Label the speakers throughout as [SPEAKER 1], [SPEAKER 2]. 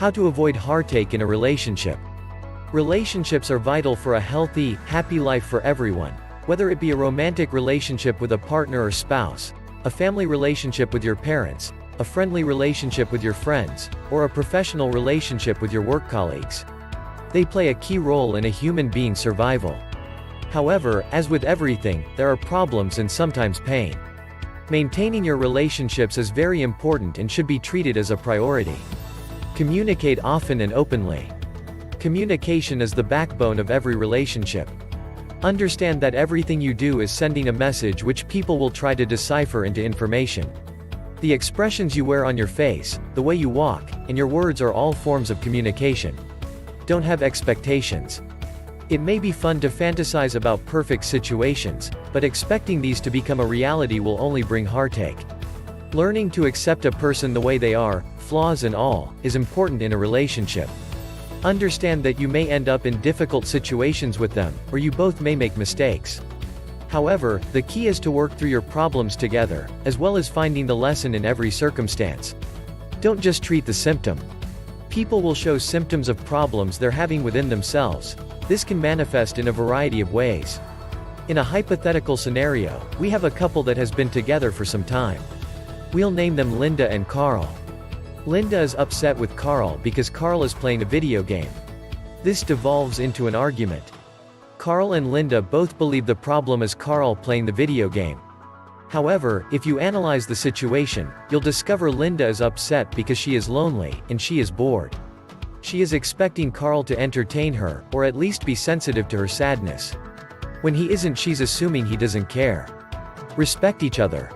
[SPEAKER 1] How to avoid heartache in a relationship. Relationships are vital for a healthy, happy life for everyone. Whether it be a romantic relationship with a partner or spouse, a family relationship with your parents, a friendly relationship with your friends, or a professional relationship with your work colleagues. They play a key role in a human being's survival. However, as with everything, there are problems and sometimes pain. Maintaining your relationships is very important and should be treated as a priority. Communicate often and openly. Communication is the backbone of every relationship. Understand that everything you do is sending a message which people will try to decipher into information. The expressions you wear on your face, the way you walk, and your words are all forms of communication. Don't have expectations. It may be fun to fantasize about perfect situations, but expecting these to become a reality will only bring heartache. Learning to accept a person the way they are, flaws and all, is important in a relationship. Understand that you may end up in difficult situations with them, or you both may make mistakes. However, the key is to work through your problems together, as well as finding the lesson in every circumstance. Don't just treat the symptom. People will show symptoms of problems they're having within themselves. This can manifest in a variety of ways. In a hypothetical scenario, we have a couple that has been together for some time. We'll name them Linda and Carl. Linda is upset with Carl because Carl is playing a video game. This devolves into an argument. Carl and Linda both believe the problem is Carl playing the video game. However, if you analyze the situation, you'll discover Linda is upset because she is lonely, and she is bored. She is expecting Carl to entertain her, or at least be sensitive to her sadness. When he isn't, she's assuming he doesn't care. Respect each other.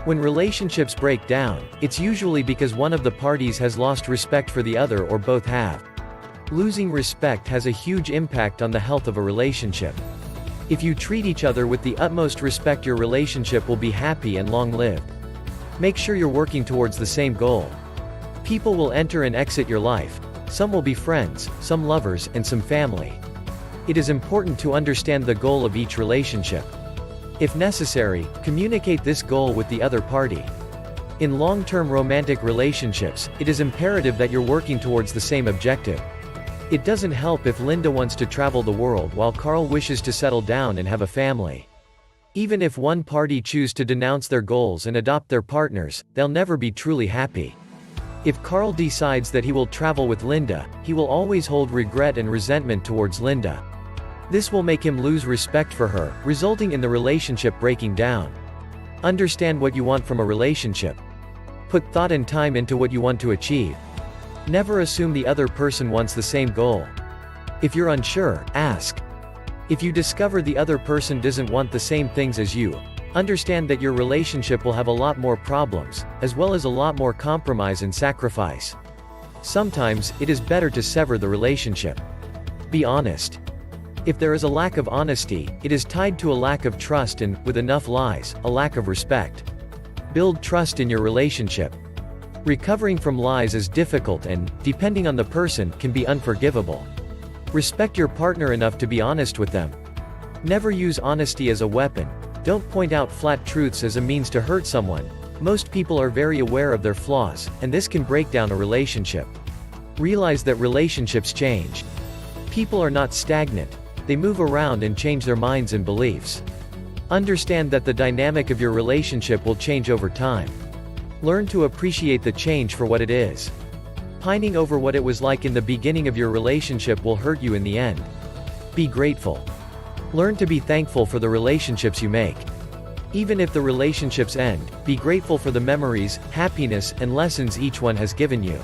[SPEAKER 1] When relationships break down, it's usually because one of the parties has lost respect for the other or both have. Losing respect has a huge impact on the health of a relationship. If you treat each other with the utmost respect, your relationship will be happy and long-lived. Make sure you're working towards the same goal. People will enter and exit your life. Some will be friends, some lovers, and some family. It is important to understand the goal of each relationship. If necessary, communicate this goal with the other party. In long-term romantic relationships, it is imperative that you're working towards the same objective. It doesn't help if Linda wants to travel the world while Carl wishes to settle down and have a family. Even if one party chooses to denounce their goals and adopt their partners, they'll never be truly happy. If Carl decides that he will travel with Linda, he will always hold regret and resentment towards Linda. This will make him lose respect for her, resulting in the relationship breaking down. Understand what you want from a relationship. Put thought and time into what you want to achieve. Never assume the other person wants the same goal. If you're unsure, ask. If you discover the other person doesn't want the same things as you, understand that your relationship will have a lot more problems, as well as a lot more compromise and sacrifice. Sometimes, it is better to sever the relationship. Be honest. If there is a lack of honesty, it is tied to a lack of trust and, with enough lies, a lack of respect. Build trust in your relationship. Recovering from lies is difficult and, depending on the person, can be unforgivable. Respect your partner enough to be honest with them. Never use honesty as a weapon. Don't point out flat truths as a means to hurt someone. Most people are very aware of their flaws, and this can break down a relationship. Realize that relationships change. People are not stagnant. They move around and change their minds and beliefs. Understand that the dynamic of your relationship will change over time. Learn to appreciate the change for what it is. Pining over what it was like in the beginning of your relationship will hurt you in the end. Be grateful. Learn to be thankful for the relationships you make. Even if the relationships end, be grateful for the memories, happiness, and lessons each one has given you.